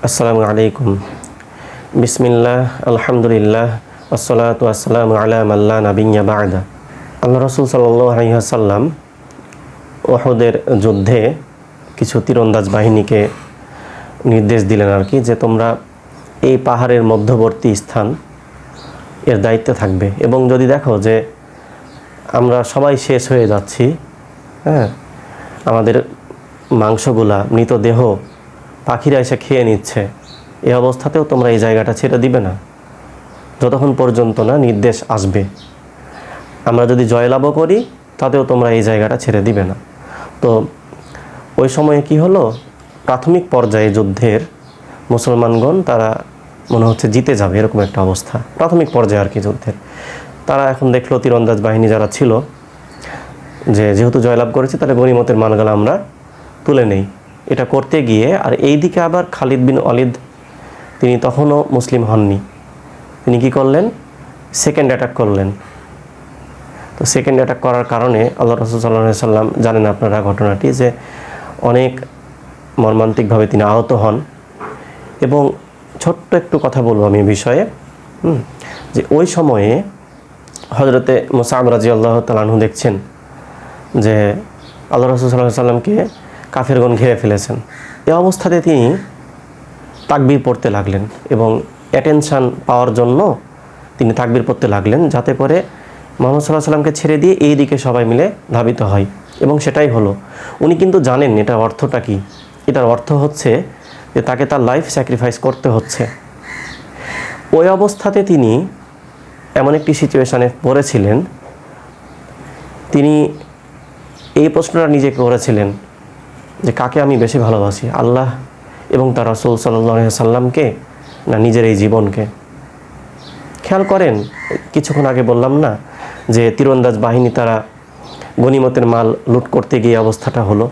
আসসালামু আলাইকুম। বিসমিল্লাহ, আলহামদুলিল্লাহ, আসসালাতু আসসালামু আলা মান লা নাবিয়্যা বা'দা। আল্লাহ রাসূল সাল্লাল্লাহু আলাইহি ওয়াসাল্লাম উহুদের যুদ্ধে কিছু তীরন্দাজ বাহিনীকে নির্দেশ দিলেন আর কি, যে তোমরা এই পাহাড়ের মধ্যবর্তী স্থান এর দায়িত্বে থাকবে, এবং যদি দেখো যে আমরা সবাই শেষ হয়ে যাচ্ছি, আমাদের মাংসগুলা মৃতদেহ পাখিরা এসে খেয়ে নিচ্ছে, এই অবস্থাতেও তোমরা এই জায়গাটা ছেড়ে দিবে না যতক্ষণ পর্যন্ত না নির্দেশ আসবে। আমরা যদি জয়লাভও করি তাতেও তোমরা এই জায়গাটা ছেড়ে দিবে না। তো ওই সময়ে কি হলো, প্রাথমিক পর্যায়ে যুদ্ধের মুসলমানগণ তারা মনে হচ্ছে জিতে যাবে, এরকম একটা অবস্থা প্রাথমিক পর্যায়ে আর কি যুদ্ধের। তারা এখন দেখলো তীরন্দাজ বাহিনী যারা ছিল যে যেহেতু জয়লাভ করেছে তাহলে গনিমতের মালগুলো আমরা তুলে নেই। এটা করতে গিয়ে আর এই দিকে আবার খালিদ বিন ওয়ালিদ তিনি তখনও মুসলিম হননি, তিনি কি করলেন, সেকেন্ড অ্যাটাক করলেন। তো সেকেন্ড অ্যাটাক করার কারণে আল্লাহ রাসূল সাল্লাল্লাহু আলাইহি ওয়াসাল্লাম, জানেন আপনারা ঘটনাটি, যে অনেক মর্মান্তিকভাবে তিনি আহত হন। এবং ছোট্ট একটু কথা বলবো আমি এই বিষয়ে, যে ওই সময়ে হযরতে মুসআব রাদিয়াল্লাহু তাআলা আনহু দেখছেন যে আল্লাহ রাসূল সাল্লাল্লাহু আলাইহি ওয়াসাল্লামকে কাফেরগণ ঘিরে ফেলেছেন। এই অবস্থাতে তিনি তাকবীর পড়তে লাগলেন এবং অ্যাটেনশান পাওয়ার জন্য তিনি তাকবীর পড়তে লাগলেন, যাতে করে মুহাম্মদ সাল্লাল্লাহু আলাইহি ওয়াসাল্লামকে ছেড়ে দিয়ে এই দিকে সবাই মিলে ধাবিত হয়। এবং সেটাই হলো। উনি কিন্তু জানেন এটার অর্থটা কী। এটার অর্থ হচ্ছে যে তাকে তার লাইফ স্যাক্রিফাইস করতে হচ্ছে। ওই অবস্থাতে তিনি এমন একটি সিচুয়েশানে পড়েছিলেন, তিনি এই প্রশ্নটা নিজেকে করেছিলেন যে কাকে আমি বেশি ভালোবাসি, আল্লাহ এবং তার রাসূল সাল্লাল্লাহু আলাইহি ওয়াসাল্লামকে না নিজের এই জীবনকে। খেয়াল করেন, কিছুক্ষণ আগে বললাম না যে তীরন্দাজ বাহিনী তারা গনিমতের মাল লুট করতে গিয়ে অবস্থাটা হলো।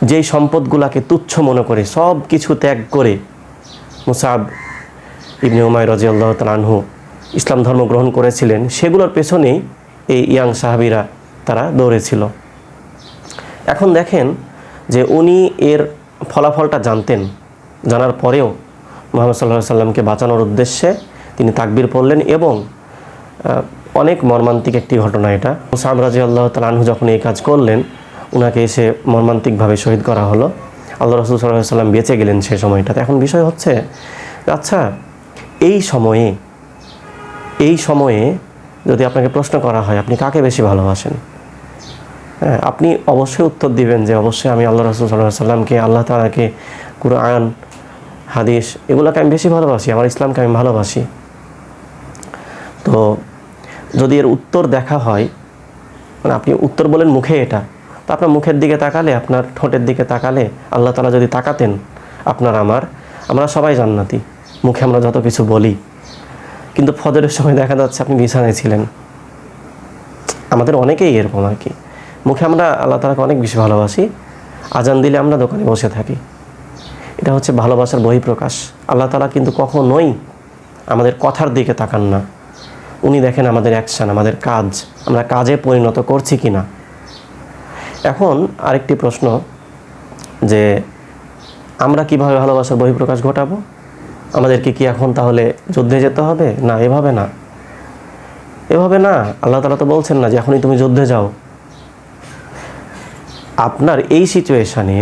যেই সম্পদগুলোকে তুচ্ছ মনে করে সব কিছু ত্যাগ করে মুসআব ইবনে উমাইর রাদিয়াল্লাহু তাআলা আনহু ইসলাম ধর্ম গ্রহণ করেছিলেন, সেগুলোর পেছনেই এই ইয়াং সাহাবীরা তারা দৌড়েছিল। এখন দেখেন যে উনি এর ফলাফলটা জানতেন, জানার পরেও মুহাম্মদ সাল্লাল্লাহু আলাইহি ওয়াসাল্লামকে বাঁচানোর উদ্দেশ্যে তিনি তাকবীর পড়লেন। এবং অনেক মর্মান্তিক একটি ঘটনা এটা। মুসআব রাদিয়াল্লাহু তাআলা আনহু যখন এই কাজ করলেন, ওনাকে এসে মর্মান্তিকভাবে শহীদ করা হলো। আল্লাহ রাসূল সাল্লাল্লাহু আলাইহি ওয়াসাল্লাম বেঁচে গেলেন সেই সময়টাতে। এখন বিষয় হচ্ছে, আচ্ছা এই সময়ে যদি আপনাকে প্রশ্ন করা হয় আপনি কাকে বেশি ভালোবাসেন, আপনি অবশ্যই উত্তর দিবেন যে অবশ্যই আমি আল্লাহ রাসূল সাল্লাল্লাহু আলাইহি ওয়াসাল্লামকে, আল্লাহ তাআলাকে, কুরআন, হাদিস এগুলোকে আমি বেশি ভালোবাসি, আমার ইসলামকে আমি ভালোবাসি। তো যদি এর উত্তর দেখা হয়, মানে আপনি উত্তর বলেন মুখে এটা, তো আপনার মুখের দিকে তাকালে, আপনার ঠোঁটের দিকে তাকালে আল্লাহ তাআলা যদি তাকাতেন আপনার আমরা সবাই জান্নাতি, মুখে আমরা যত কিছু বলি, কিন্তু ফজরের সময় দেখা যাচ্ছে আপনি বিছানায় ছিলেন। আমাদের অনেকেই এরকম আর কি, মুখে আমরা আল্লাহ তাআলাকে অনেক বেশি ভালোবাসি, আজান দিলে আমরা দোকানে বসে থাকি। এটা হচ্ছে ভালোবাসার বহিঃপ্রকাশ। আল্লাহ তাআলা কিন্তু কখনোই আমাদের কথার দিকে তাকান না, উনি দেখেন আমাদের অ্যাকশান, আমাদের কাজ, আমরা কাজে পরিণত করছি কি না। এখন আরেকটি প্রশ্ন, যে আমরা কিভাবে ভালোবাসার বহিঃপ্রকাশ ঘটাবো? আমাদেরকে কি এখন তাহলে যুদ্ধে যেতে হবে? না, এভাবে না। আল্লাহ তাআলা তো বলছেন না যে এখনই তুমি যুদ্ধে যাও। আপনার এই সিচুয়েশানে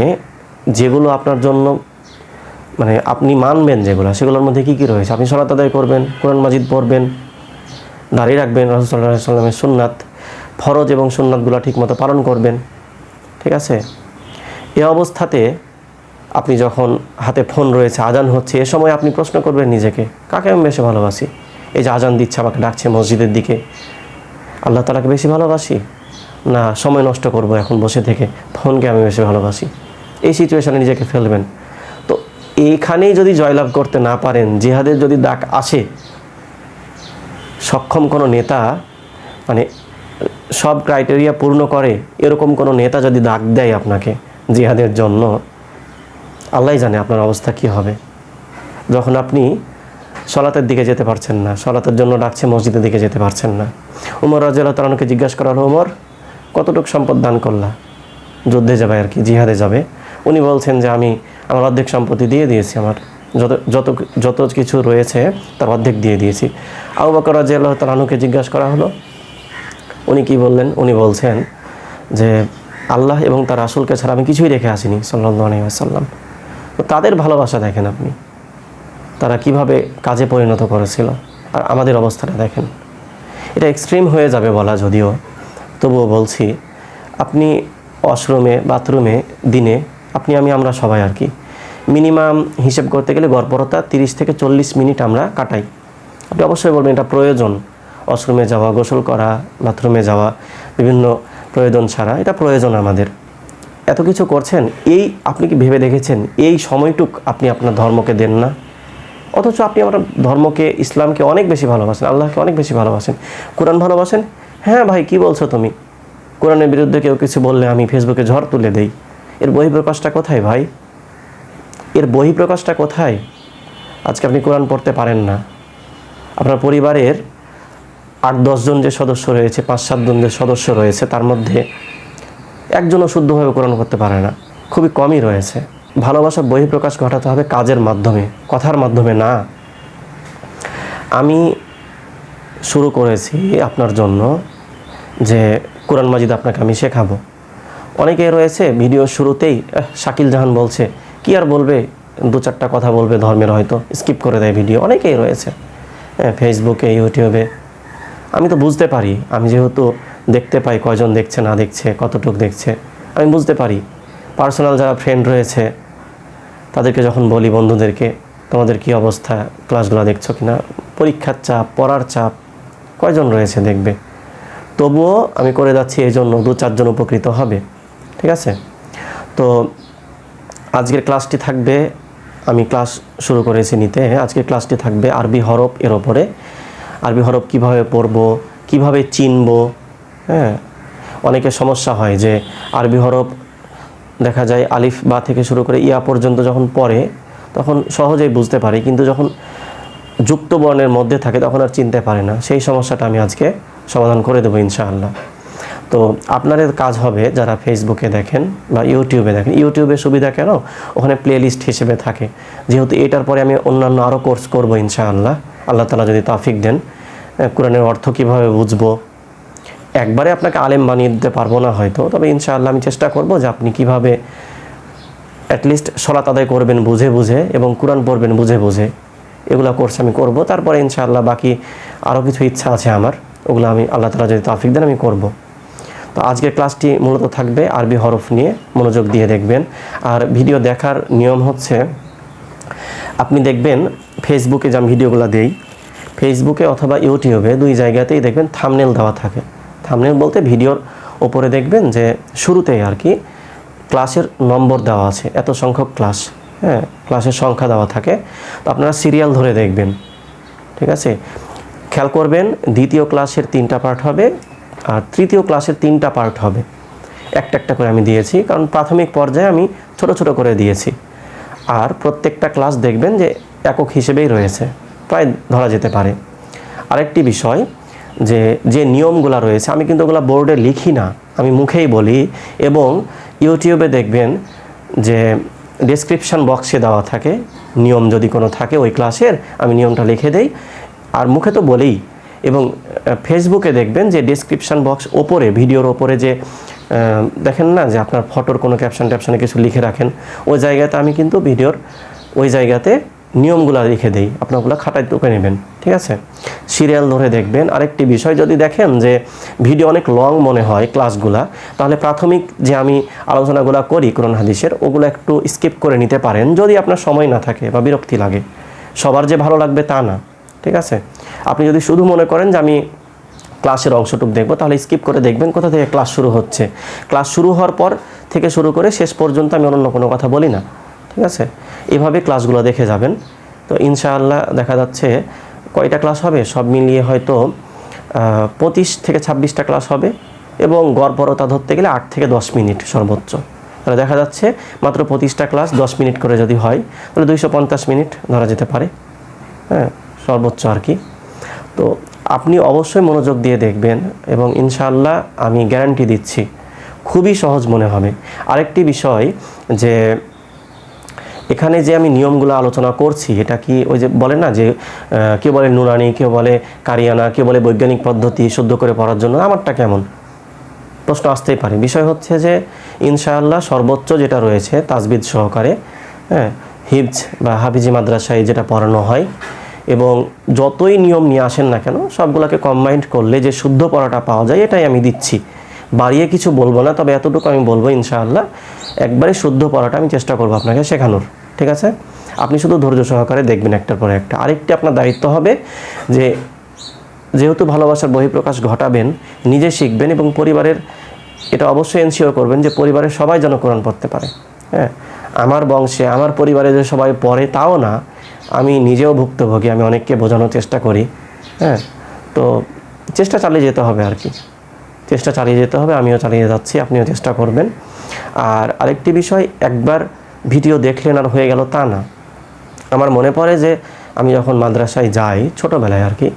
যেগুলো আপনার জন্য মানে আপনি মানবেন যেগুলো, সেগুলোর মধ্যে কী কী রয়েছে? আপনি সালাত আদায় করবেন, কোরআন মাজিদ পড়বেন, দাঁড়িয়ে রাখবেন, রাসূল সাল্লাল্লাহু আলাইহি ওয়াসাল্লামের সুন্নাত, ফরজ এবং সুন্নাতগুলো ঠিকমতো পালন করবেন, ঠিক আছে? এ অবস্থাতে আপনি যখন হাতে ফোন রয়েছে, আজান হচ্ছে, এ সময় আপনি প্রশ্ন করবেন নিজেকে, কাকে আমি বেশি ভালোবাসি? এই যে আজান দিচ্ছে, আমাকে ডাকছে মসজিদের দিকে, আল্লাহ তাআলাকে বেশি ভালোবাসি, না সময় নষ্ট করব এখন বসে থেকে, ফোনকে আমি বেশি ভালোবাসি? এই সিচুয়েশানে নিজেকে ফেলবেন। তো এইখানেই যদি জয়লাভ করতে না পারেন, জিহাদের যদি ডাক আসে, সক্ষম কোনো নেতা, মানে সব ক্রাইটেরিয়া পূর্ণ করে এরকম কোনো নেতা যদি ডাক দেয় আপনাকে জিহাদের জন্য, আল্লাহই জানে আপনার অবস্থা কী হবে। যখন আপনি সলাতের দিকে যেতে পারছেন না, সলাতের জন্য ডাকছে, মসজিদের দিকে যেতে পারছেন না। উমর রাদিয়াল্লাহু তাআলা আনহুকে জিজ্ঞাসা করা হলো, উমর কতটুকু সম্পদ দান করলা? যুদ্ধে যাবে আর কি, জিহাদে যাবে। উনি বলছেন যে আমি আমার অর্ধেক সম্পত্তি দিয়ে দিয়েছি আমার যত যত যত কিছু রয়েছে তার অর্ধেক দিয়ে দিয়েছি। আবু বকর রাদিয়াল্লাহু তাআলা আনহুকে জিজ্ঞাসা করা হলো, উনি কি বললেন? উনি বলছেন যে আল্লাহ এবং তার রাসূলকে ছাড়া আমি কিছুই রেখে আসিনি সাল্লাল্লাহু আলাইহি ওয়াসাল্লাম। তো তাদের ভালোবাসা দেখেন আপনি, তারা কিভাবে কাজে পরিণত করেছিল, আর আমাদের অবস্থাটা দেখেন। এটা এক্সট্রিম হয়ে যাবে বলা যদিও, তবুও বলছি, আপনি ওয়াশরুমে বাথরুমে দিনে আমরা সবাই আর কি মিনিমাম হিসেব করতে গেলে গড়পড়তা 30 থেকে 40 মিনিট আমরা কাটাই। আপনি অবশ্যই বলবেন এটা প্রয়োজন, ওয়াশরুমে যাওয়া, গোসল করা, বাথরুমে যাওয়া, বিভিন্ন প্রয়োজন ছাড়া এটা প্রয়োজন আমাদের। এত কিছু করছেন, এই আপনি কি ভেবে দেখেছেন এই সময়টুক আপনি আপনার ধর্মকে দেন না? অথচ আপনি আমার ধর্মকে, ইসলামকে অনেক বেশি ভালোবাসেন, আল্লাহকে অনেক বেশি ভালোবাসেন, কোরআন ভালোবাসেন। হ্যাঁ ভাই, কি বলছো তুমি? কোরআনের বিরুদ্ধে কেউ কিছু বললে আমি ফেসবুকে ঝড় তুলে দেই। এর বহিঃপ্রকাশটা কোথায় ভাই? এর বহিঃপ্রকাশটা কোথায়? আজকে আপনি কোরআন পড়তে পারেন না, আপনার পরিবারের 8-10 জন যে সদস্য রয়েছে, 5-7 জন যে সদস্য রয়েছে, তার মধ্যে একজনও শুদ্ধভাবে কোরআন করতে পারে না, খুবই কমই রয়েছে। ভালোবাসার বহিঃপ্রকাশ ঘটাতে হবে কাজের মাধ্যমে, কথার মাধ্যমে না। আমি শুরু করেছি আপনার জন্য যে কোরআন মাজিদ আপনাকে আমি শেখাবো। অনেকেই রয়েছে ভিডিও শুরুতেই শাকিল জাহান বলছে, কি আর বলবে, 2-4টা কথা বলবে ধর্মের, হয়তো স্কিপ করে দেয় ভিডিও। অনেকেই রয়েছে ফেসবুকে, ইউটিউবে। আমি তো বুঝতে পারি, আমি যেহেতু দেখতে পাই কয়জন দেখছে না দেখছে, কতটুক দেখছে, আমি বুঝতে পারি। পার্সোনাল যারা ফ্রেন্ড রয়েছে তাদেরকে যখন বলি, বন্ধুদেরকে, তোমাদের কি অবস্থা, ক্লাসগুলো দেখছো কিনা, পরীক্ষার চাপ, পড়ার চাপ, কয়জন রয়েছে দেখবে। তবুও আমি করে যাচ্ছি, এই জন্য 2-4 জন উপকৃত হবে। ঠিক আছে? তো আজকের ক্লাসটি থাকবে, আমি ক্লাস শুরু করেছি নিতে, আজকের ক্লাসটি থাকবে আরবি হরফ এর ওপরে। আরবি হরফ কিভাবে পড়ব, কিভাবে চিনব। হ্যাঁ, অনেকের সমস্যা হয় যে আরবি হরফ দেখা যায় আলিফ বা থেকে শুরু করে ইয়া পর্যন্ত যখন পড়ে তখন সহজেই বুঝতে পারে, কিন্তু যখন যুক্ত বর্ণের মধ্যে থাকে তখন আর চিনতে পারে না। সেই সমস্যাটা আমি আজকে সমাধান করে দেবো ইনশাআল্লাহ। তো আপনাদের কাজ হবে, যারা ফেসবুকে দেখেন বা ইউটিউবে দেখেন, ইউটিউবে সুবিধা কেন, ওখানে প্লেলিস্ট হিসেবে থাকে। যেহেতু এটার পরে আমি অন্যান্য আরও কোর্স করব ইনশাআল্লাহ, আল্লাহ তাআলা যদি তৌফিক দেন। কোরআনের অর্থ কীভাবে বুঝবো, একবারে আপনাকে আলেম বানিয়ে দিতে পারবো না হয়তো, তবে ইনশাআল্লাহ আমি চেষ্টা করব যে আপনি কীভাবে অ্যাটলিস্ট সালাত আদায় করবেন বুঝে বুঝে, এবং কোরআন পড়বেন বুঝে বুঝে, এগুলো কোর্স আমি করব। তারপরে ইনশাআল্লাহ বাকি আরও কিছু ইচ্ছা আছে আমার, ওগুলো আমি আল্লাহ তাআলা যদি তৌফিক দেন আমি করব। তো আজকের ক্লাসটি মূলত থাকবে আরবি হরফ নিয়ে, মনোযোগ দিয়ে দেখবেন। আর ভিডিও দেখার নিয়ম হচ্ছে, আপনি দেখবেন ফেসবুকে যে আমি ভিডিওগুলো দেই, ফেসবুকে অথবা ইউটিউবে 2 জায়গাতেই দেখবেন থাম্বনেল দেওয়া থাকে। থাম্বনেল বলতে ভিডিওর ওপরে দেখবেন যে শুরুতেই আর কি ক্লাসের নম্বর দেওয়া আছে, এত সংখ্যক ক্লাস, হ্যাঁ, ক্লাসের সংখ্যা দেওয়া থাকে। তো আপনারা সিরিয়াল ধরে দেখবেন। ঠিক আছে? খেয়াল করবেন, দ্বিতীয় ক্লাসের 3টা পার্ট হবে, আর তৃতীয় ক্লাসের 3টা পার্ট হবে। একটা একটা করে আমি দিয়েছি, কারণ প্রাথমিক পর্যায়ে আমি ছোট ছোট করে দিয়েছি। আর প্রত্যেকটা ক্লাস দেখবেন যে একক হিসেবেই রয়েছে, প্রায় ধরা যেতে পারে। আরেকটি বিষয়, যে নিয়মগুলো রয়েছে আমি কিন্তু ওগুলো বোর্ডে লিখি না, আমি মুখেই বলি। এবং ইউটিউবে দেখবেন যে ডেসক্রিপশান বক্সে দেওয়া থাকে, নিয়ম যদি কোনো থাকে ওই ক্লাসের, আমি নিয়মটা লিখে দেই, আর মুখে তো বলেই। এবং ফেসবুকে দেখবেন যে ডেসক্রিপশান বক্স ওপরে, ভিডিওর ওপরে যে দেখেন না যে আপনার ফটোর কোনো ক্যাপশনে কিছু লিখে রাখেন, ওই জায়গাতে আমি কিন্তু ভিডিওর ওই জায়গাতে নিয়মগুলো লিখে দেই, আপনারগুলো খাতায় টুকে নেবেন। ঠিক আছে? সিরিয়াল ধরে দেখবেন। আরেকটি বিষয়, যদি দেখেন যে ভিডিও অনেক লং মনে হয় ক্লাসগুলা, তাহলে প্রাথমিক যে আমি আলোচনাগুলো করি কোরআন হাদিসের, ওগুলো একটু স্কিপ করে নিতে পারেন যদি আপনার সময় না থাকে বা বিরক্তি লাগে। সবার যে ভালো লাগবে তা না। ঠিক আছে? আপনি যদি শুধু মনে করেন যে আমি ক্লাসের অংশটুকু দেখব, তাহলে স্কিপ করে দেখবেন কোথা থেকে ক্লাস শুরু হচ্ছে। ক্লাস শুরু হওয়ার পর থেকে শুরু করে শেষ পর্যন্ত আমি অন্য কোনো কথা বলি না। ঠিক আছে? এভাবে ক্লাসগুলো দেখে যাবেন। তো ইনশাআল্লাহ দেখা যাচ্ছে কয়টা ক্লাস হবে, সব মিলিয়ে হয়তো 25 থেকে 26টা ক্লাস হবে, এবং গড়পড়তা ধরতে গেলে 8 থেকে 10 মিনিট সর্বোচ্চ। তাহলে দেখা যাচ্ছে মাত্র 25টা ক্লাস 10 মিনিট করে যদি হয়, তাহলে 250 মিনিট ধরা যেতে পারে, হ্যাঁ, সর্বোচ্চ আর কি। তো আপনি অবশ্যই মনোযোগ দিয়ে দেখবেন, এবং ইনশাআল্লাহ আমি গ্যারান্টি দিচ্ছি খুবই সহজ মনে হবে। আরেকটি বিষয়, যে এখানে যে আমি নিয়মগুলো আলোচনা করছি এটা কি ওই যে বলে না যে কেউ বলে নুরানি, কেউ বলে কারিয়ানা, কেউ বলে বৈজ্ঞানিক পদ্ধতি শুদ্ধ করে পড়ার জন্য, আমারটা কেমন প্রশ্ন আসতেই পারে। বিষয় হচ্ছে যে ইনশাআল্লাহ সর্বোচ্চ যেটা রয়েছে তাজবিদ সহকারে, হ্যাঁ, হিফজ বা হাফিজি মাদ্রাসায় যেটা পড়ানো হয়, এবং যতই নিয়ম নিয়ে আসেন না কেন সবগুলোকে কম্বাইন্ড করলে যে শুদ্ধ পড়াটা পাওয়া যায় এটাই আমি দিচ্ছি। বাড়িয়ে কিছু বলবো না, তবে এতটুকু আমি বলবো ইনশাআল্লাহ একবারে শুদ্ধ পড়াটা আমি চেষ্টা করবো আপনাকে শেখানোর, ঠিক আছে? আপনি শুধু ধৈর্য সহকারে দেখবেন একটার পর একটা। আরেকটি আপনার দায়িত্ব হবে যে যেহেতু ভালোবাসার বহিঃপ্রকাশ ঘটাবেন, নিজে শিখবেন এবং পরিবারের এটা অবশ্যই এনশিওর করবেন যে পরিবারের সবাই যেন কোরআন পড়তে পারে। হ্যাঁ, আমার বংশে আমার পরিবারে যে সবাই পড়ে তাও না, আমি নিজেও ভুক্তভোগী, আমি অনেককে বোঝানোর চেষ্টা করি। হ্যাঁ, তো চেষ্টা চালিয়ে যেতে হবে আর কি, চেষ্টা চালিয়ে যেতে হবে, আমিও চালিয়ে যাচ্ছি, আপনিও চেষ্টা করবেন। আর আরেকটি বিষয়, একবার ভিডিও দেখলেন আর হয়ে গেল তা না। আমার মনে পড়ে যে আমি যখন মাদ্রাসায় যাই ছোটোবেলায় আর কি,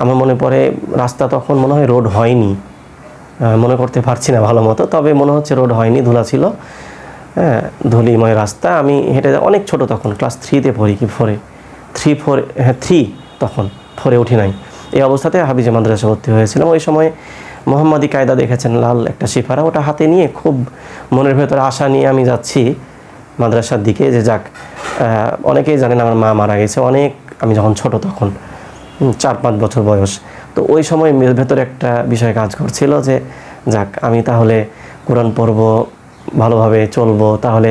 আমার মনে পড়ে রাস্তা তখন মনে হয় রোড হয়নি, মনে করতে পারছি না ভালো মতো, তবে মনে হচ্ছে রোড হয়নি, ধুলা ছিল, হ্যাঁ, ধুলিময় রাস্তা। আমি হেঁটে অনেক ছোট তখন, ক্লাস 3-তে পড়ি কি 4-এ, 3 তখন, 4-এ উঠি নাই। এই অবস্থাতে হাফিজি মাদ্রাসা ভর্তি হয়েছিলাম। ওই সময় মোহাম্মদী কায়দা দেখেছেন, লাল একটা শিফারা, ওটা হাতে নিয়ে খুব মনের ভেতরে আশা নিয়ে আমি যাচ্ছি মাদ্রাসার দিকে, যে যাক, অনেকেই জানেন আমার মা মারা গেছে অনেক, আমি যখন ছোট তখন 4-5 বছর বয়স। তো ওই সময় ভেতরে একটা বিষয় কাজ করছিল যে যাক, আমি তাহলে কোরআন পড়বো, ভালোভাবে চলবো, তাহলে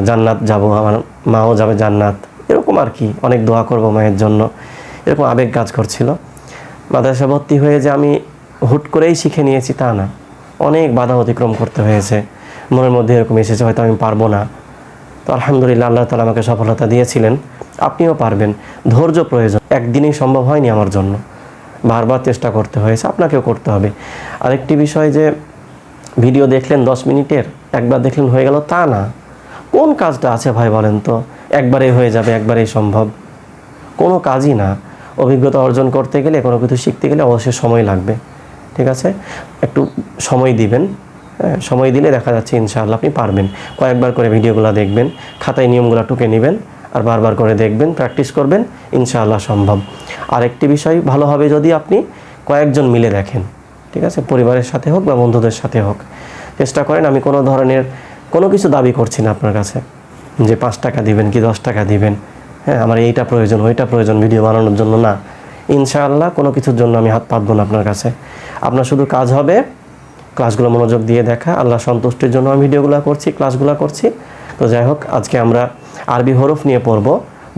জান্নাত যাব, আমার মাও যাবে জান্নাত, এরকম আর কি, অনেক দোয়া করব মায়ের জন্য, এরকম আবেগ কাজ করছিল। মাদ্রাসা ভর্তি হয়ে যে আমি হুট করেই শিখে নিয়েছি তা না, অনেক বাধা অতিক্রম করতে হয়েছে, মনের মধ্যে এরকম এসেছে হয়তো আমি পারবো না। তো আলহামদুলিল্লাহ আল্লাহ তাআলা আমাকে সফলতা দিয়েছিলেন। আপনিও পারবেন, ধৈর্য প্রয়োজন, একদিনেই সম্ভব হয়নি আমার জন্য, বারবার চেষ্টা করতে হয়েছে, আপনাকেও করতে হবে। আরেকটি বিষয় যে ভিডিও দেখলেন 10 মিনিটের, একবার দেখলেন হয়ে গেল তা না। কোন কাজটা আছে ভাই বলেন তো, একবারেই হয়ে যাবে, একবারেই সম্ভব? কোনো কাজই না। অভিজ্ঞতা অর্জন করতে গেলে, কোনো কিছু শিখতে গেলে অবশ্যই সময় লাগবে, ঠিক আছে? একটু সময় দিবেন, সময় দিলে দেখা যাচ্ছে ইনশাআল্লাহ আপনি পারবেন। কয়েকবার করে ভিডিওগুলো দেখবেন, খাতায় নিয়মগুলো টুকে নেবেন, আর বারবার করে দেখবেন, প্র্যাকটিস করবেন, ইনশাআল্লাহ সম্ভব। আরেকটি বিষয়, ভালো হবে যদি আপনি কয়েকজন মিলে দেখেন, ঠিক আছে? পরিবারের সাথে হোক বা বন্ধুদের সাথে হোক, চেষ্টা করেন। আমি কোনো ধরনের কোনো কিছু দাবি করছি না আপনার কাছে যে 5 টাকা দিবেন কি 10 টাকা দিবেন, হ্যাঁ, আমার এইটা প্রয়োজন ওইটা প্রয়োজন ভিডিও বানানোর জন্য না। ইনশাআল্লাহ কোনো কিছুর জন্য আমি হাত পাতবো না আপনার কাছে। আপনার শুধু কাজ হবে ক্লাসগুলো মনোযোগ দিয়ে দেখা, আল্লাহ সন্তুষ্টির জন্য আমি ভিডিওগুলো করছি, ক্লাসগুলো করছি। তো যাই হোক, আজকে আমরা আরবি হরফ নিয়ে পড়ব,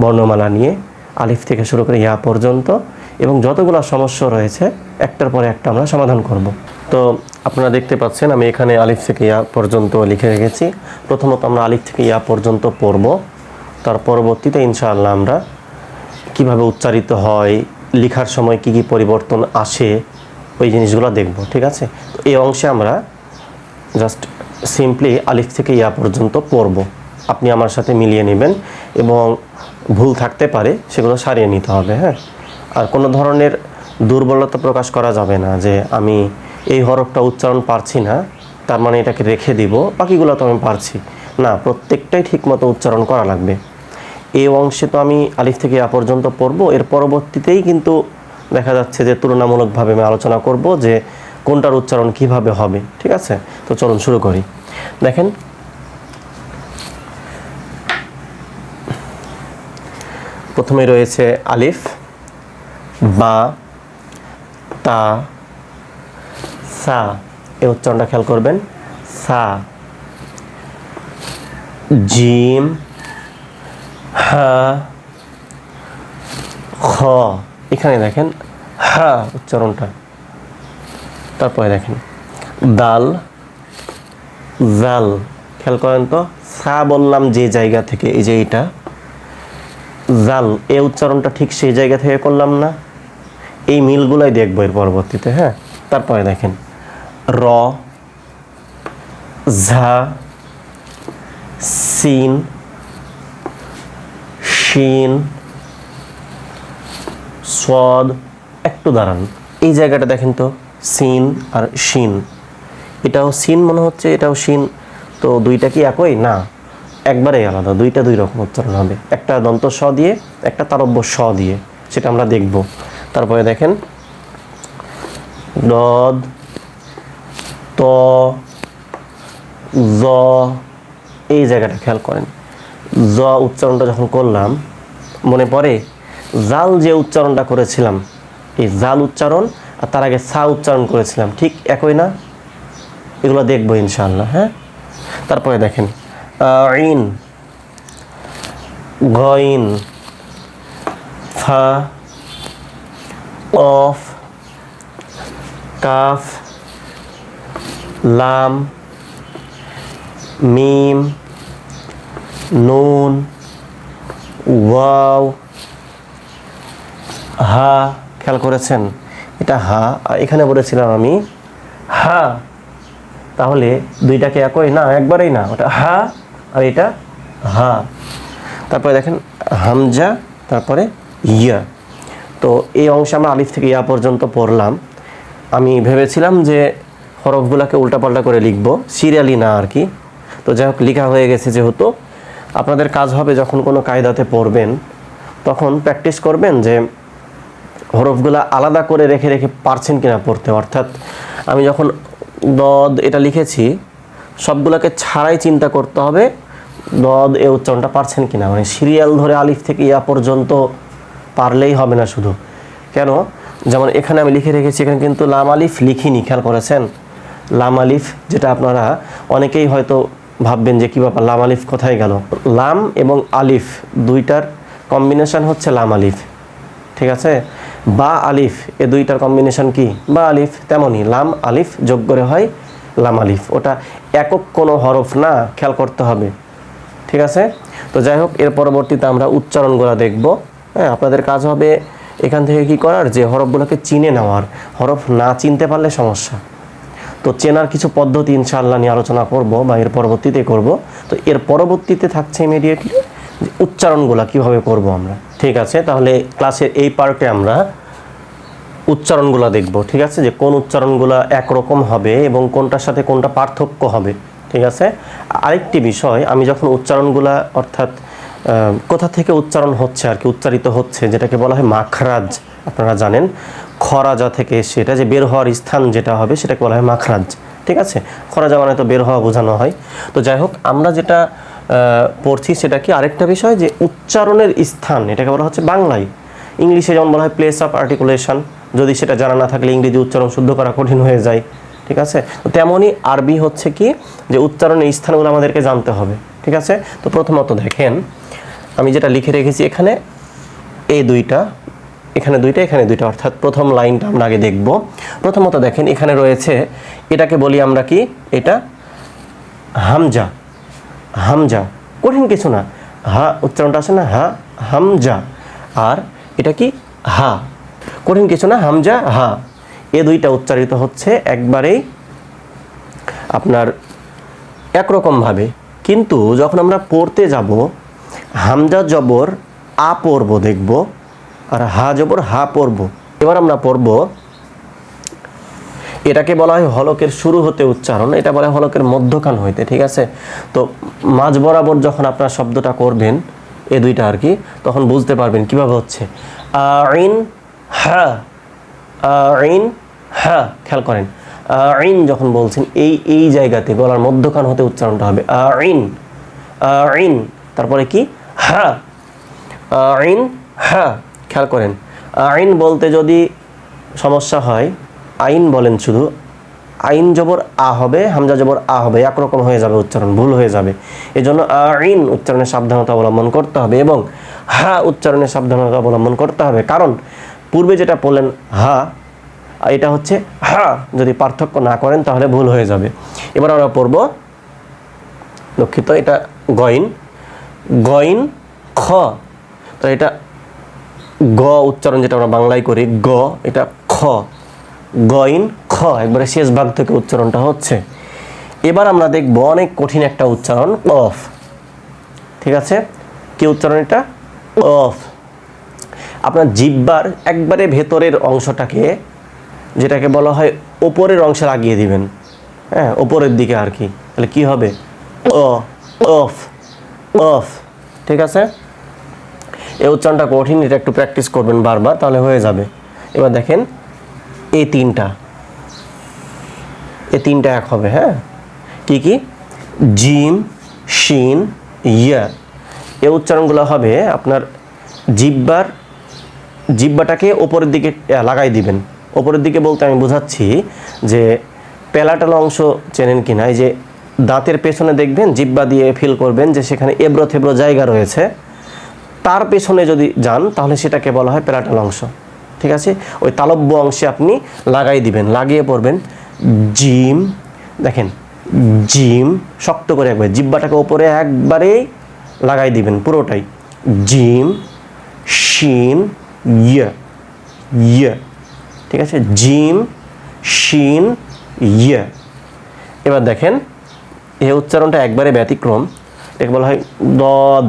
বর্ণমালা নিয়ে, আলিফ থেকে শুরু করে ইয়া পর্যন্ত, এবং যতগুলো সমস্যা রয়েছে একটার পরে একটা আমরা সমাধান করব। তো আপনারা দেখতে পাচ্ছেন আমি এখানে আলিফ থেকে ইয়া পর্যন্ত লিখে রেখেছি। প্রথমত আমরা আলিফ থেকে ইয়া পর্যন্ত পড়ব, তার পরবর্তীতে ইনশাআল্লাহ আমরা কিভাবে উচ্চারিত হয়, লেখার সময় কি কি পরিবর্তন আসে, ওই জিনিসগুলো দেখব, ঠিক আছে? তো এই অংশে আমরা জাস্ট সিম্পলি আলিফ থেকে ইয়া পর্যন্ত পড়ব। আপনি আমার সাথে মিলিয়ে নেবেন, এবং ভুল থাকতে পারে সেগুলো সারিয়ে নিতে হবে, হ্যাঁ? আর কোনো ধরনের দুর্বলতা প্রকাশ করা যাবে না যে আমি এই হরফটা উচ্চারণ পারছি না তার মানে এটাকে রেখে দিব, বাকিগুলো তো আমি পারছি না, প্রত্যেকটাই ঠিকমতো উচ্চারণ করা লাগবে। এই অংশে তো আমি আলিফ থেকে ইয়া পর্যন্ত পড়ব, এর পরবর্তীতেই কিন্তু দেখা যাচ্ছে যে তুলনামূলকভাবে আমি আলোচনা করব যে কোনটার উচ্চারণ কিভাবে হবে, ঠিক আছে? তো চলুন শুরু করি। দেখেন, প্রথমে রয়েছে আলিফ, বা, তা, সা, এই উচ্চারণটা খেয়াল করবেন, সা, জিম, হা, খ, এখানে দেখেন হা উচ্চারণটা। তারপরে দেখেন দাল, জাল, খেয়াল করেন তো, সা বললাম যে জায়গা থেকে, এই যে এটা, জাল এই উচ্চারণটা ঠিক সেই জায়গা থেকে করলাম না, এই মিলগুলাই দেখবো এর পরবর্তীতে, হ্যাঁ? তারপরে দেখেন র, ঝা, সিন, শিন, সদ, একটু দাঁড়ান, এই জায়গাটা দেখেন তো, সিন আর শিন, এটাও সিন মনে হচ্ছে, এটাও শিন, তো দুইটা কি একই না? একবারেই আলাদা, দুইটা দুই রকম উচ্চারণ হবে, একটা দন্ত স দিয়ে, একটা তারব্য স দিয়ে, সেটা আমরা দেখব। তারপরে দেখেন দদ, ত, জ, এই জায়গাটা খেয়াল করেন। জ উচ্চারণটা যখন করলাম মনে পড়ে জাল যে উচ্চারণটা করেছিলাম, এই জাল উচ্চারণ আর তার আগে সা উচ্চারণ করেছিলাম, ঠিক একই না? এগুলো দেখবো ইনশাআল্লাহ। হ্যাঁ, তারপরে দেখেন আইন, গইন, ফা, অফ, কাফ, লাম, মিম, নুন, ওয়াও, হা। খেয়াল করেছেন এটা হা, আর এখানে বলেছিলাম আমি হা, তাহলে দুইটাকে একই না? একবারেই না, ওটা হা আর এটা হা। তারপরে দেখেন হামজা, তারপরে ইয়া। তো এই অংশে আমরা আলিফ থেকে ইয়া পর্যন্ত পড়লাম। আমি ভেবেছিলাম যে হরফগুলোকে উল্টাপাল্টা করে লিখব, সিরিয়ালি না আর কি। তো যাই হোক, লেখা হয়ে গেছে যেহেতু, আপনাদের কাজ হবে যখন কোনো কায়দাতে পড়বেন তখন প্র্যাকটিস করবেন যে হরফগুলা আলাদা করে রেখে রেখে পারছেন কিনা পড়তে। অর্থাৎ আমি যখন দদ এটা লিখেছি, সবগুলোকে ছাড়াই চিন্তা করতে হবে দদ এ উচ্চারণটা পারছেন কিনা। মানে সিরিয়াল ধরে আলিফ থেকে ইয়া পর্যন্ত পারলেই হবে না শুধু। কেন? যেমন এখানে আমি লিখে রেখেছি, এখানে কিন্তু লাম আলিফ লিখিনি, খেয়াল করেছেন? লাম আলিফ, যেটা আপনারা অনেকেই হয়তো ভাববেন যে কী ব্যাপার, লাম আলিফ কোথায় গেল। লাম এবং আলিফ দুইটার কম্বিনেশন হচ্ছে লাম আলিফ, ঠিক আছে? বা আলিফ, এ দুইটার কম্বিনেশন কি? বা আলিফ। তেমনই লাম আলিফ যোগ করে হয় লাম আলিফ, ওটা একক কোনো হরফ না, খেয়াল করতে হবে, ঠিক আছে? তো যাই হোক, এর পরবর্তীতে আমরা উচ্চারণগুলো দেখব। হ্যাঁ, আপনাদের কাজ হবে এখান থেকে কি করার, যে হরফগুলোকে চিনে নেওয়ার। হরফ না চিনতে পারলে সমস্যা। তো চেনার কিছু পদ্ধতি ইনশাআল্লাহ নিয়ে আলোচনা করব, বা এর পরবর্তীতে করব। তো এর পরবর্তীতে থাকছে ইমিডিয়েটলি উচ্চারণগুলো কিভাবে করব আমরা। ঠিক আছে, তাহলে ক্লাসের এই পার্টে আমরা উচ্চারণগুলো দেখব, ঠিক আছে? যে কোন উচ্চারণগুলো একরকম হবে এবং কোনটার সাথে কোনটা পার্থক্য হবে, ঠিক আছে? আরেকটি বিষয়, আমি যখন উচ্চারণগুলো অর্থাৎ কোথা থেকে উচ্চারণ হচ্ছে আর কি, উচ্চারিত হচ্ছে, যেটাকে বলা হয় মাখরাজ, আপনারা জানেন খরাজা থেকে সেটা যে বের হওয়ার স্থান যেটা হবে সেটাকে বলা হয় মাখরাজ, ঠিক আছে? খরাজা মানে তো বের হওয়া বোঝানো হয়। তো যাই হোক, আমরা যেটা পড়ছি সেটা কি আরেকটা বিষয়, যে উচ্চারণের স্থান, এটাকে বলা হচ্ছে বাংলায়। ইংলিশে যেমন বলা হয় প্লেস অফ আর্টিকুলেশন, যদি সেটা জানা না থাকলে ইংরেজি উচ্চারণ শুদ্ধ করা কঠিন হয়ে যায়, ঠিক আছে? তো তেমনই আরবি হচ্ছে কি, যে উচ্চারণের স্থানগুলো আমাদেরকে জানতে হবে, ঠিক আছে? তো প্রথমত দেখেন, আমি যেটা লিখে রেখেছি এখানে এই দুইটা, এখানে দুইটা, এখানে দুইটা, অর্থাৎ প্রথম লাইনটা আমরা আগে দেখব। প্রথমত দেখেন এখানে রয়েছে, এটাকে বলি আমরা কি, এটা হামজা। হামজা কঠিন কিছু না, হা উচ্চারণটা আছে না, হা, হামজা। আর এটা কি হা, কঠিন কিছু না, হামজা হা। এ দুইটা উচ্চারিত হচ্ছে একবারেই আপনার একরকমভাবে। কিন্তু যখন আমরা পড়তে যাব, হামজা জবর আ পড়ব দেখব, আর হা জবর হা পড়ব। এবার আমরা পড়ব, এটাকে বলা হয় হলকের শুরু হতে উচ্চারণ, এটা বলা হয় হলকের মধ্যখান হইতে, ঠিক আছে? তো মাঝ বরাবর যখন আপনার শব্দটা করবেন এ দুইটা আর কি, তখন বুঝতে পারবেন কিভাবে হচ্ছে। আইন হা, আইন হা, খেয়াল করেন আইন যখন বলছেন এই জায়গাতে গলার মধ্যখান হতে উচ্চারণটা হবে আইন, আইন। তারপরে কি হা, আইন হা, খেয়াল করেন। আইন বলতে যদি সমস্যা হয়, আইন বলেন শুধু, আইন জবর আ হবে, হামজা জবর আ হবে, একরকম হয়ে যাবে উচ্চারণ, ভুল হয়ে যাবে। এজন্য আইন উচ্চারণের সাবধানতা অবলম্বন করতে হবে, এবং হা উচ্চারণের সাবধানতা অবলম্বন করতে হবে। কারণ পূর্বে যেটা বললেন হা, এটা হচ্ছে হা, যদি পার্থক্য না করেন তাহলে ভুল হয়ে যাবে। এবার আমরা পড়ব, দুঃখিত, এটা গইন, গইন খ। তো এটা গ উচ্চারণ যেটা আমরা বাংলায় করি গ, এটা খ, গইন খ, একবারে শেষ ভাগ থেকে উচ্চারণটা হচ্ছে। এবার আমরা দেখব অনেক কঠিন একটা উচ্চারণ, অফ, ঠিক আছে? কি উচ্চারণ এটা? অফ। আপনার জিহ্বার একবারে ভেতরের অংশটাকে, যেটাকে বলা হয় ওপরের অংশে লাগিয়ে দিবেন, হ্যাঁ, ওপরের দিকে আর কি, তাহলে কি হবে? অ, অফ, অফ। ঠিক আছে, এই উচ্চারণটা কঠিন, এটা একটু প্র্যাকটিস করবেন বারবার, তাহলে হয়ে যাবে। এবার দেখেন এই তিনটা এক হবে। হ্যাঁ, কি কি? জিম, শিন, ইয়া। এই উচ্চারণগুলো হবে আপনার জিহ্বাটাকে ওপরের দিকে লাগাই দিবেন। ওপরের দিকে বলতে আমি বোঝাচ্ছি যে প্যালাটাল অংশ চেনেন কিনা, এই যে দাঁতের পেছনে দেখবেন জিহ্বা দিয়ে ফিল করবেন যে সেখানে এবড়ো থেবড়ো জায়গা রয়েছে, তার পেছনে যদি যান তাহলে সেটাকে বলা হয় প্যালাটাল অংশ। ঠিক আছে, ওই তালব্য অংশে আপনি লাগাই দিবেন, লাগিয়ে পড়বেন জিম। দেখেন জিম, শক্ত করে একবার জিহ্বাটাকে ওপরে একবারেই লাগাই দিবেন পুরোটাই। জিম, শিন, ইয়া, ইয়া। ঠিক আছে, জিম, শিন, ইয়া। এবার দেখেন এই উচ্চারণটা একবারে ব্যতিক্রম, এটাকে বলা হয় দদ।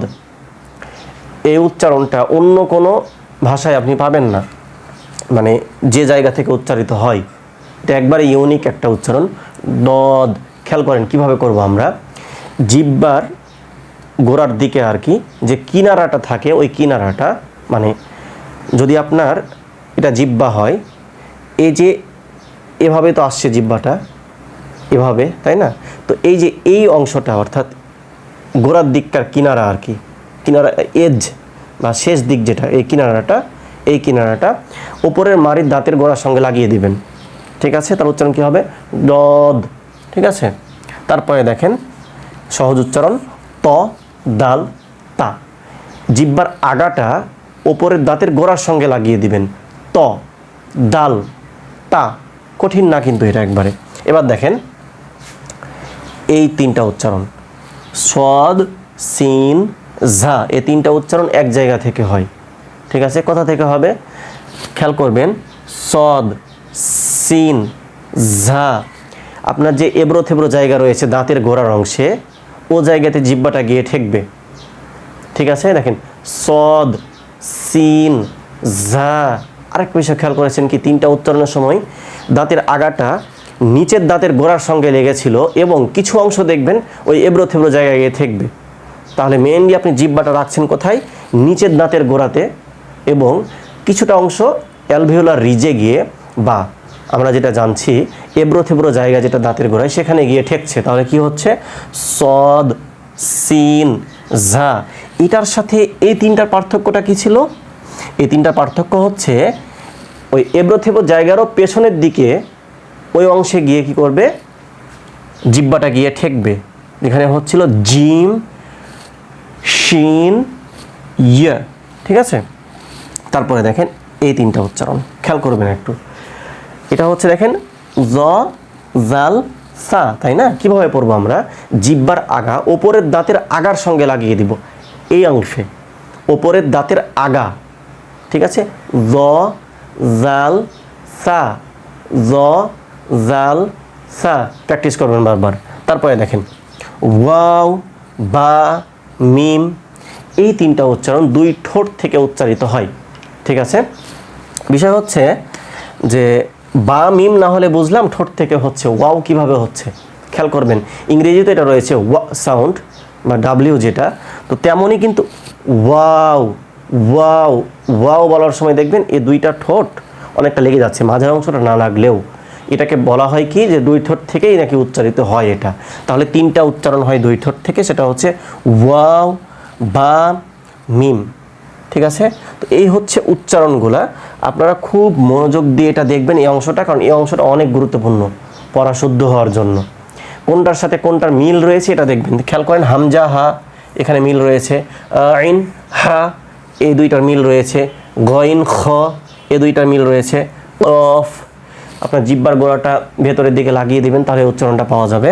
এই উচ্চারণটা অন্য কোনো ভাষায় আপনি পাবেন না, মানে যে জায়গা থেকে উচ্চারিত হয়, এটা একবারে ইউনিক একটা উচ্চারণ, দদ। খেয়াল করেন কিভাবে করব আমরা। জিহ্বার গোড়ার দিকে আর কি যে কিনারাটা থাকে, ওই কিনারাটা, মানে যদি আপনার এটা জিহ্বা হয়, এই যে এভাবে তো আসছে জিহ্বাটা এভাবে, তাই না? তো এই যে এই অংশটা অর্থাৎ গোড়ার দিককার কিনারা আর কি, কিনারা এজ বা শেষ দিক যেটা, এই কিনারাটা উপরের মাড়ির দাঁতের গোড়ার সঙ্গে লাগিয়ে দিবেন। ঠিক আছে, তার উচ্চারণ কী হবে? দদ। ঠিক আছে, তারপরে দেখেন সহজ উচ্চারণ ত, দাল, তা। জিহ্বার আগাটা ওপরের দাঁতের গোড়ার সঙ্গে লাগিয়ে দিবেন, ত, দাল, তা। কঠিন না কিন্তু এটা একবারে। এবার দেখেন এই তিনটা উচ্চারণ সদ, সিন, ঝা, এই তিনটা উচ্চারণ এক জায়গা থেকে হয়। ঠিক আছে, কোথা থেকে হবে খেয়াল করবেন। সদ, সিন, ঝা, আপনার যে এবড়ো থেবড়ো জায়গা রয়েছে দাঁতের গোড়ার অংশে, ও জায়গাতে জিহ্বাটা গিয়ে ঠেকবে। ঠিক আছে, দেখেন সদ, সিন, ঝা। আরেক বিষয় খেয়াল করেছেন কি, তিনটা উচ্চারণের সময় দাঁতের আগাটা নিচের দাঁতের গোড়ার সঙ্গে লেগেছিল এবং কিছু অংশ দেখবেন ওই এবড়ো থেবড়ো জায়গায় গিয়ে ঠেকবে। তাহলে মেইনলি আপনি জিহ্বাটা রাখছেন কোথায়? নিচের দাঁতের গোড়াতে, এবং কিছুটা অংশ অ্যালভিওলার রিজে গিয়ে, বা আমরা যেটা জানছি এবড়ো থেবড়ো জায়গা যেটা দাঁতের গোড়ায় সেখানে গিয়ে ঠেকছে। তাহলে কি হচ্ছে? সদ, সিন, ঝা। এটার সাথে এই তিনটার পার্থক্যটা কি ছিল? এই তিনটার পার্থক্য হচ্ছে ওই এবড়ো থেবড়ো জায়গারও পেছনের দিকে ওই অংশে গিয়ে কি করবে? জিহ্বাটা গিয়ে ঠেকবে, যেখানে হচ্ছিল জিম, শিন, ইয়া। ঠিক আছে, তারপরে দেখেন এই তিনটা উচ্চারণ খেয়াল করবেন একটু। এটা হচ্ছে দেখেন জ, জাল, সা, তাই না? কিভাবে পড়বো আমরা? জিহ্বার আগা ওপরের দাঁতের আগার সঙ্গে লাগিয়ে দিব, এই অংশে ওপরের দাঁতের আগা। ঠিক আছে, জ, জাল, সা, জ, জাল, সা। প্র্যাকটিস করবেন বারবার। তারপরে দেখেন ওয়াও, বা, মিম, এই তিনটা উচ্চারণ দুই ঠোঁট থেকে উচ্চারিত হয়। ঠিক আছে, বিষয় হচ্ছে যে বা মিম না হলে বুঝলাম ঠোঁট থেকে হচ্ছে, ওয়াও কিভাবে হচ্ছে খেয়াল করবেন। ইংরেজিতে এটা রয়েছে ওয়া সাউন্ড বা ডাব্লিউ যেটা, তো তেমনই কিন্তু ওয়াও, ওয়াও, ওয়াও বলার সময় দেখবেন এই দুইটা ঠোঁট অনেকটা লেগে যাচ্ছে, মাঝের অংশটা না লাগলেও। এটাকে বলা হয় কি যে দুই ঠোঁট থেকেই নাকি উচ্চারিত হয় এটা। তাহলে তিনটা উচ্চারণ হয় দুই ঠোঁট থেকে, সেটা হচ্ছে ওয়াও, বা, মিম। ঠিক আছে, তো এই হচ্ছে উচ্চারণগুলা। আপনারা খুব মনোযোগ দিয়ে এটা দেখবেন এই অংশটা, কারণ এই অংশটা অনেক গুরুত্বপূর্ণ পড়া শুদ্ধ হওয়ার জন্য। কোনটার সাথে কোনটার মিল রয়েছে এটা দেখবেন। খেয়াল করেন হামজা, হা, এখানে মিল রয়েছে। আইন, হা, এই দুইটার মিল রয়েছে। গইন, খ, এই দুইটার মিল রয়েছে। অফ, আপনার জিহ্বার গোড়াটা ভেতরের দিকে লাগিয়ে দিবেন, তাহলে উচ্চারণটা পাওয়া যাবে।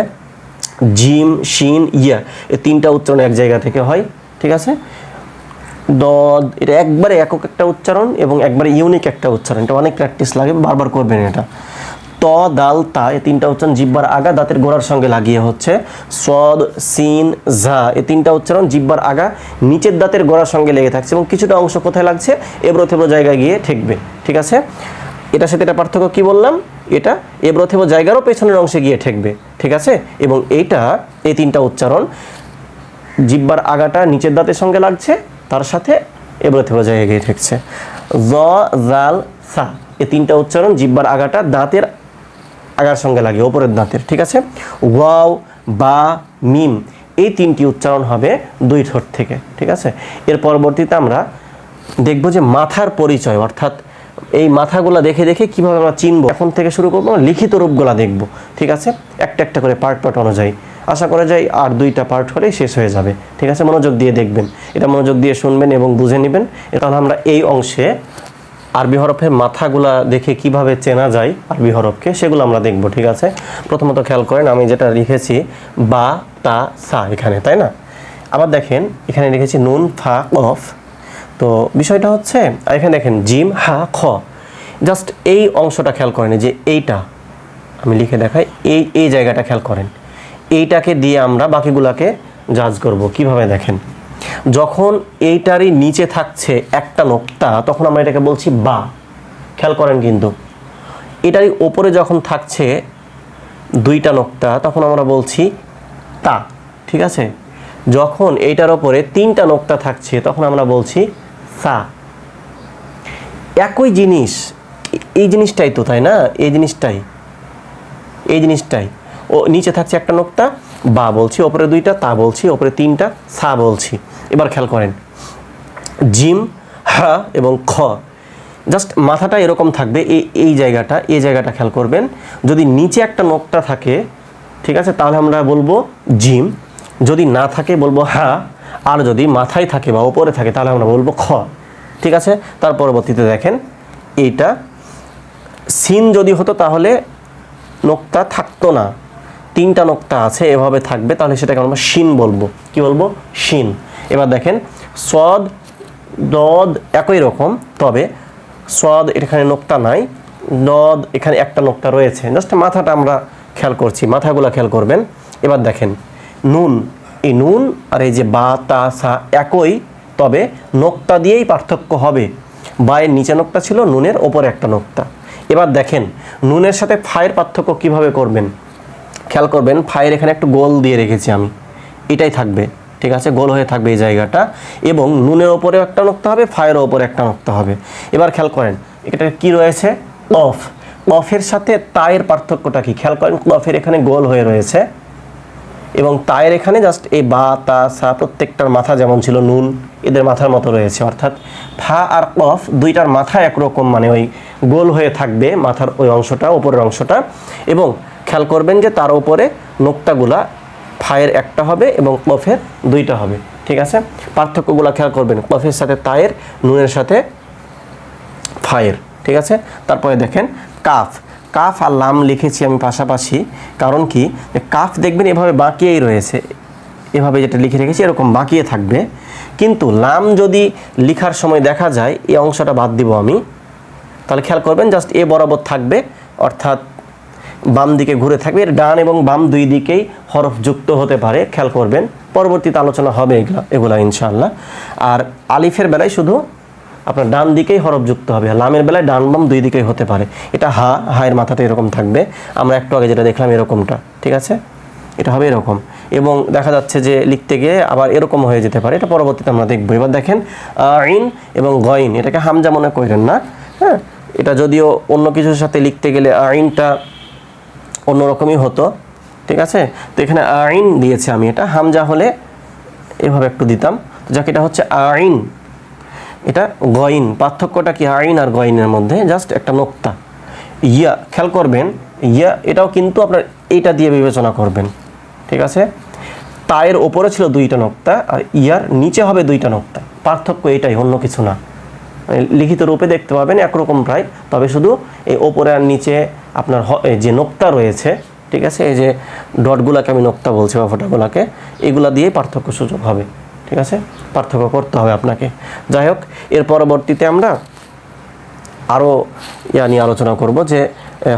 জিম, শিন, ইয়া, এই তিনটা উচ্চারণ এক জায়গা থেকে হয়। ঠিক আছে, দদ, এটা একবারে একক একটা উচ্চারণ এবং একবারে ইউনিক একটা উচ্চারণ। এটা অনেক প্র্যাকটিস লাগে, বারবার করবেন এটা। ত, দাল, তা, এই তিনটা উচ্চারণ জিহ্বার আগা দাঁতের গোড়ার সঙ্গে লাগিয়ে হচ্ছে। সদ, সিন, ঝা, এই তিনটা উচ্চারণ জিহ্বার আগা নিচের দাঁতের গোড়ার সঙ্গে লেগে থাকছে এবং কিছুটা অংশ কোথায় লাগছে? এবড়ো থেবড়ো জায়গায় গিয়ে ঠেকবে। ঠিক আছে, এটার সাথে এটা পার্থক্য কি বললাম? এটা এবড়ো থেবড়ো জায়গারও পেছনের অংশে গিয়ে ঠেকবে। ঠিক আছে, এবং এই তিনটা উচ্চারণ জিহ্বার আগাটা নিচের দাঁতের সঙ্গে লাগছে, তার সাথে এবড়ো থেবড়ো জায়গায় গিয়ে ঠেকছে। জ, জাল, সা, এই তিনটা উচ্চারণ জিহ্বার আগাটা দাঁতের আগার সঙ্গে লাগে, ওপরের দাঁতের, ঠিক আছে। ওয়াও, বা, মিম, এই তিনটি উচ্চারণ হবে দুই ঠোঁট থেকে, ঠিক আছে। এর পরবর্তীতে আমরা দেখব যে মাথার পরিচয়, অর্থাৎ এই মাথাগুলা দেখে দেখে কীভাবে আমরা চিনব। এখন থেকে শুরু করবো লিখিত রূপগুলা দেখব, ঠিক আছে, একটা একটা করে পার্ট অনুযায়ী। আশা করা যায় আর 2টা পার্ট হলেই শেষ হয়ে যাবে, ঠিক আছে। মনোযোগ দিয়ে দেখবেন, এটা মনোযোগ দিয়ে শুনবেন এবং বুঝে নেবেন। তাহলে আমরা এই অংশে আরবি হরফের মাথাগুলা দেখে কিভাবে চেনা যায় আরবি হরফকে, সেগুলো আমরা দেখব, ঠিক আছে। প্রথমত খেয়াল করেন আমি যেটা লিখেছি বা, তা, সা এখানে, তাই না। আবার দেখেন এখানে লিখেছি নুন, ফা, কফ। তো বিষয়টা হচ্ছে এখানে দেখেন জিম, হা, খ। জাস্ট এই অংশটা খেয়াল করেন, যে এইটা আমি লিখে দেখাই, এই জায়গাটা খেয়াল করেন। এইটাকে দিয়ে আমরা বাকিগুলাকে জাজ করব কিভাবে দেখেন। যখন এইটারই নিচে থাকছে একটা নোক্তা, তখন আমরা এটাকে বলছি বা, খেয়াল করেন কিন্তু। এটারই ওপরে যখন থাকছে 2টা নোক্তা, তখন আমরা বলছি তা, ঠিক আছে। যখন এইটার ওপরে 3টা নোক্তা থাকছে, তখন আমরা বলছি সা। একই জিনিস, এই জিনিসটাই তো, তাই না, এই জিনিসটাই ও নিচে থাকছে একটা নোক্তা, বা বলছি, ওপরে 2টা, তা বলছি, ওপরে 3টা, সা বলছি। এবার খেয়াল করেন জিম, হা এবং খ, জাস্ট মাথাটা এরকম থাকবে, এই জায়গাটা খেয়াল করবেন। যদি নিচে একটা নোক্তা থাকে, ঠিক আছে, তাহলে আমরা বলবো জিম, যদি না থাকে বলবো হা, আর যদি মাথায় থাকে বা ওপরে থাকে তাহলে আমরা বলবো খ, ঠিক আছে। তার পরবর্তীতে দেখেন এইটা সিন যদি হতো তাহলে নোক্তা থাকতো না, 3টা নোক্তা আছে, এভাবে থাকবে, তাহলে সেটাকে আমরা শিন বলবো। কি বলবো? শিন। এবার দেখেন সদ, দদ একই রকম, তবে সদ এখানে নোক্তা নাই, দদ এখানে একটা নোক্তা রয়েছে। জাস্ট মাথাটা আমরা খেয়াল করছি, মাথাগুলো খেয়াল করবেন। এবার দেখেন নুন, এই নুন আর এই যে বা, তা, সা একই, তবে নোক্তা দিয়েই পার্থক্য হবে। বায়ের নিচে নোক্তা ছিল, নুনের ওপরে একটা নোক্তা। এবার দেখেন নুনের সাথে ফায়ের পার্থক্য কিভাবে করবেন, খেয়াল করবেন। ফায়ের এখানে একটু গোল দিয়ে রেখেছি আমি, এটাই থাকবে, ঠিক আছে, গোল হয়ে থাকবে এই জায়গাটা, এবং নুনের ওপরেও একটা নোক্তা হবে, ফায়েরও ওপরে একটা নোক্তা হবে। এবার খেয়াল করেন এটা কি রয়েছে, কফ। কফের সাথে তায়ের পার্থক্যটা কি খেয়াল করেন, কফের এখানে গোল হয়ে রয়েছে এবং তায়ের এখানে জাস্ট এই বা, তা, সা প্রত্যেকটার মাথা যেমন ছিল নুন, এদের মাথার মতো রয়েছে। অর্থাৎ ফা আর কফ 2টার মাথা একরকম, মানে ওই গোল হয়ে থাকবে মাথার ওই অংশটা, উপরের অংশটা। এবং খেয়াল করবেন যে তার উপরে নোক্তাগুলা ফায়ের একটা হবে এবং কফের 2টা হবে, ঠিক আছে। পার্থক্যগুলো খেয়াল করবেন, কফের সাথে তায়ের, নুনের সাথে ফায়ের, ঠিক আছে। তারপরে দেখেন কাফ, কাফ আর লাম লিখেছি আমি পাশাপাশি, কারণ কি কাফ দেখবেন এভাবে বাঁকিয়েই রয়েছে, এভাবে যেটা লিখে রেখেছি এরকম বাঁকিয়ে থাকবে, কিন্তু লাম যদি লেখার সময় দেখা যায় এই অংশটা বাদ দিব আমি, তাহলে খেয়াল করবেন জাস্ট এ বরাবর থাকবে, অর্থাৎ বাম দিকে ঘুরে থাকবে। এর ডান এবং বাম 2 দিকেই হরফ যুক্ত হতে পারে, খেয়াল করবেন, পরবর্তীতে আলোচনা হবে এগুলা ইনশাআল্লাহ। আর আলিফের বেলায় শুধু আপনার ডান দিকেই হরফ যুক্ত হবে, লামের বেলায় ডান বাম 2 দিকেই হতে পারে। এটা হা, হায়ের মাথাতে এরকম থাকবে, আমরা একটু আগে যেটা দেখলাম এরকমটা, ঠিক আছে, এটা হবে এরকম। এবং দেখা যাচ্ছে যে লিখতে গিয়ে আবার এরকম হয়ে যেতে পারে, এটা পরবর্তীতে আমরা দেখবো। এবার দেখেন আইন এবং গইন, এটাকে হামজা মনে করেন না, হ্যাঁ, এটা যদিও অন্য কিছুর সাথে লিখতে গেলে আইনটা অন্যরকমই হতো, ঠিক আছে। তো এখানে আইন দিয়েছি আমি, এটা হামজা হলে এভাবে একটু দিতাম, যাকে এটা হচ্ছে আইন, এটা গইন। পার্থক্যটা কি আইন আর গইনের মধ্যে? জাস্ট একটা নোক্তা। ইয়া খেয়াল করবেন, ইয়া এটাও কিন্তু আপনার এইটা দিয়ে বিবেচনা করবেন, ঠিক আছে। তায়ের ওপরে ছিল 2টা নোক্তা আর ইয়ার নিচে হবে 2টা নোক্তা, পার্থক্য এটাই, অন্য কিছু না। লিখিত রূপে দেখতে পাবেন একরকম প্রায়, তবে শুধু এই ওপরে আর নিচে আপনার যে নোক্তা রয়েছে, ঠিক আছে, এই যে ডটগুলাকে আমি নোক্তা বলছি বা ফোঁটাগুলাকে, এগুলা দিয়েই পার্থক্য সূচক হবে, ঠিক আছে, পার্থক্য করতে হবে আপনাকে। যাই হোক, এর পরবর্তীতে আমরা আরও নিয়ে আলোচনা করব, যে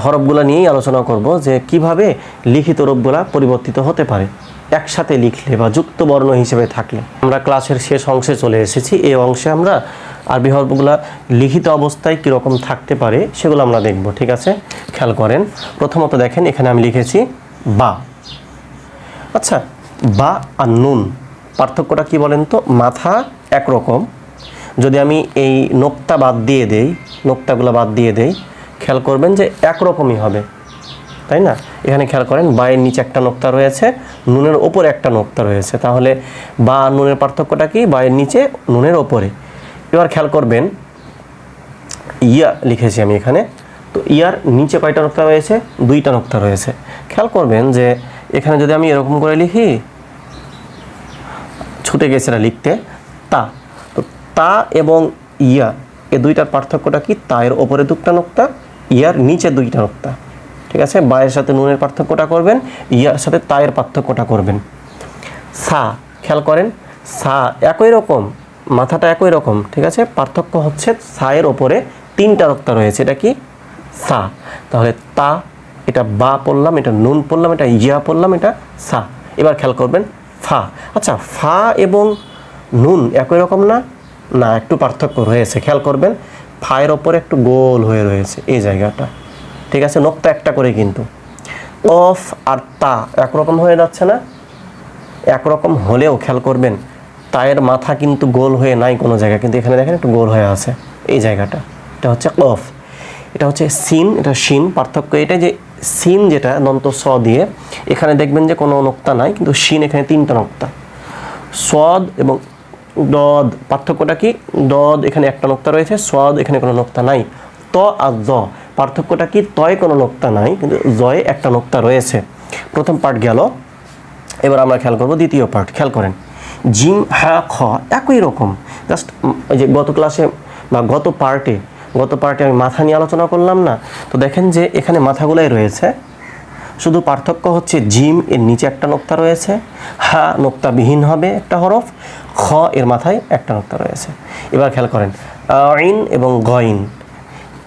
হরফগুলা নিয়েই আলোচনা করব যে কিভাবে লিখিত রূপগুলা পরিবর্তিত হতে পারে একসাথে লিখলে বা যুক্ত বর্ণ হিসেবে থাকলে। আমরা ক্লাসের শেষ অংশে চলে এসেছি, এই অংশে আমরা আরবি হরফগুলা লিখিত অবস্থায় কীরকম থাকতে পারে সেগুলো আমরা দেখব, ঠিক আছে। খেয়াল করেন, প্রথমত দেখেন এখানে আমি লিখেছি বা। আচ্ছা, বা আর নুন, পার্থক্যটা কি বলেন তো? মাথা একরকম, যদি আমি এই নোক্তা বাদ দিয়ে দেই, নোক্তাগুলো বাদ দিয়ে দেই, খেয়াল করবেন যে একরকমই হবে, তাই না? এখানে খেয়াল করেন বায়ের নিচে একটা নোক্তা রয়েছে, নুনের ওপরে একটা নোক্তা রয়েছে, তাহলে বা নুনের পার্থক্যটা কি? বায়ের নিচে নুনের ওপরে। এবার খেয়াল করবেন ইয়া লিখেছি আমি এখানে, তো ইয়ার নিচে কয়টা নোক্তা রয়েছে? 2টা নোক্তা রয়েছে। খেয়াল করবেন যে এখানে যদি আমি এরকম করে লিখি, ছুটে গেছে না লিখতে, তা, তো তা এবং ইয়া এই 2টার পার্থক্যটা কি? তা এর ওপরে 2টা নোক্তা, ইয়ার নিচে 2টা নোক্তা, ঠিক আছে? বায়ের সাথে নুনের পার্থক্যটা করবেন, ইয়ার সাথে তায়ের পার্থক্যটা করবেন। সা, খেয়াল করেন সা একই রকম, মাথাটা একই রকম, ঠিক আছে? পার্থক্য হচ্ছে সায়ের ওপরে 3টা নোক্তা রয়েছে, এটা কি? সা। তাহলে তা, এটা বা পড়লাম, এটা নুন পড়লাম, এটা ইয়া পড়লাম, এটা সা। এবার খেয়াল করবেন ফা। আচ্ছা, ফা এবং নুন একই রকম না? না, একটু পার্থক্য রয়েছে। খেয়াল করবেন ফায়ের ওপরে একটু গোল হয়ে রয়েছে এই জায়গাটা, ঠিক আছে? নোক্তা একটা করে, কিন্তু কফ আর তা একরকম হয়ে যাচ্ছে না? একরকম হলেও খেয়াল করবেন তায়ের মাথা কিন্তু গোল হয়ে নাই কোনো জায়গায়, কিন্তু এখানে দেখেন একটু গোল হয়ে আছে এই জায়গাটা। এটা হচ্ছে কফ, এটা হচ্ছে সিন, এটা শিন। পার্থক্য এটা যে সিন যেটা দন্ত স দিয়ে, এখানে দেখবেন যে কোনো নোক্তা নাই, কিন্তু শিন এখানে 3টা নোক্তা। সদ এবং দদ পার্থক্যটা কি? দদ এখানে একটা নোক্তা রয়েছে, সদ এখানে কোনো নোক্তা নাই। ত আর জ পার্থক্যটা কি? তয় কোনো নোক্তা নাই, কিন্তু জয়ে একটা নোক্তা রয়েছে। প্রথম পার্ট গেল, এবার আমরা খেয়াল করব দ্বিতীয় পার্ট। খেয়াল করেন জিম হা খ একই রকম, জাস্ট ওই যে গত ক্লাসে বা গত পার্টে আমি মাথা নিয়ে আলোচনা করলাম না? তো দেখেন যে এখানে মাথাগুলাই রয়েছে, শুধু পার্থক্য হচ্ছে জিম এর নিচে একটা নোক্তা রয়েছে, হা নোক্তাবিহীন হবে একটা হরফ, খ এর মাথায় একটা নোক্তা রয়েছে। এবার খেয়াল করেন আইন এবং গইন,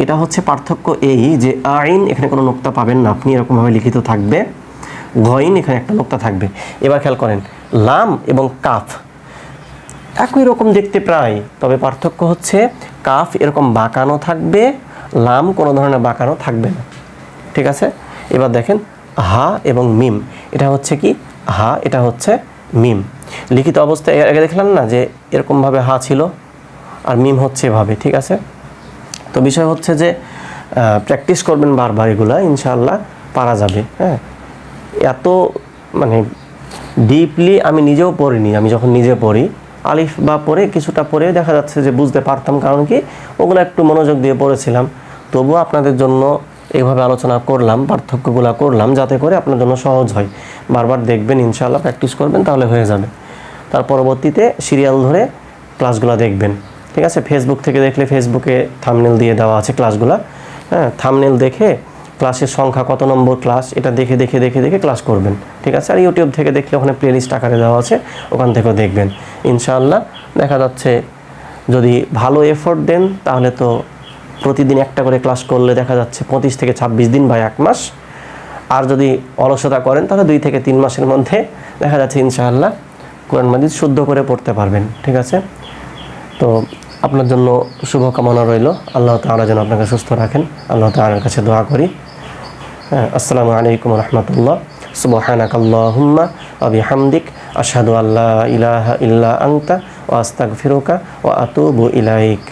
এটা হচ্ছে পার্থক্য এই যে আইন এখানে কোনো নোক্তা পাবেন না আপনি, এরকমভাবে লিখিত থাকবে। গইন এখানে একটা নোক্তা থাকবে। এবার খেয়াল করেন লাম এবং কাফ একই রকম দেখতে প্রায়, তবে পার্থক্য হচ্ছে কাফ এরকম বাঁকানো থাকবে, লাম কোনো ধরনের বাঁকানো থাকবে না, ঠিক আছে? এবার দেখেন হা এবং মিম, এটা হচ্ছে কি? হা, এটা হচ্ছে মিম। লিখিত অবস্থায় আগে দেখলাম না যে এরকমভাবে হা ছিল আর মিম হচ্ছে এভাবে, ঠিক আছে? তো বিষয় হচ্ছে যে প্র্যাকটিস করবেন বারবার, এগুলা ইনশাআল্লাহ পারা যাবে। হ্যাঁ, এত মানে ডিপলি আমি নিজেও পড়িনি, আমি যখন নিজে পড়ি আলিফ বা পড়ে কিছুটা পড়ে দেখা যাচ্ছে যে বুঝতে পারতাম, কারণ কি ওগুলো একটু মনোযোগ দিয়ে পড়েছিলাম। তবুও আপনাদের জন্য এইভাবে আলোচনা করলাম, পার্থক্যগুলো করলাম, যাতে করে আপনার জন্য সহজ হয়। বারবার দেখবেন, ইনশাআল্লাহ প্র্যাকটিস করবেন, তাহলে হয়ে যাবে। তার পরবর্তীতে সিরিয়াল ধরে ক্লাসগুলো দেখবেন, ঠিক আছে? ফেসবুক থেকে দেখলে ফেসবুকে থাম্বনেল দিয়ে দেওয়া আছে ক্লাসগুলো, হ্যাঁ? থাম্বনেল দেখে ক্লাসের সংখ্যা কত নম্বর ক্লাস এটা দেখে দেখে দেখে দেখে ক্লাস করবেন, ঠিক আছে? আর ইউটিউব থেকে দেখলে ওখানে প্লেলিস্ট আকারে দেওয়া আছে, ওখান থেকেও দেখবেন। ইনশাআল্লাহ দেখা যাচ্ছে যদি ভালো এফোর্ট দেন তাহলে তো প্রতিদিন একটা করে ক্লাস করলে দেখা যাচ্ছে 25 থেকে 26 দিন বা 1 মাস। আর যদি অলসতা করেন তাহলে 2 থেকে 3 মাসের মধ্যে দেখা যাচ্ছে ইনশাআল্লাহ কোরআন মাজিদ শুদ্ধ করে পড়তে পারবেন, ঠিক আছে? তো আপনার জন্য শুভকামনা রইল, আল্লাহ তাআলা যেন আপনাকে সুস্থ রাখেন, আল্লাহ তাআলার কাছে দোয়া করি। হ্যাঁ, আসসালামু আলাইকুম ওয়া রাহমাতুল্লাহ। সুবহানাকাল্লাহুম্মা ওয়া বিহামদিক আশহাদু আল্লা ইলাহা ইল্লা আনতা ওয়া আস্তাগফিরুকা ওয়া আতুবু ইলাইক।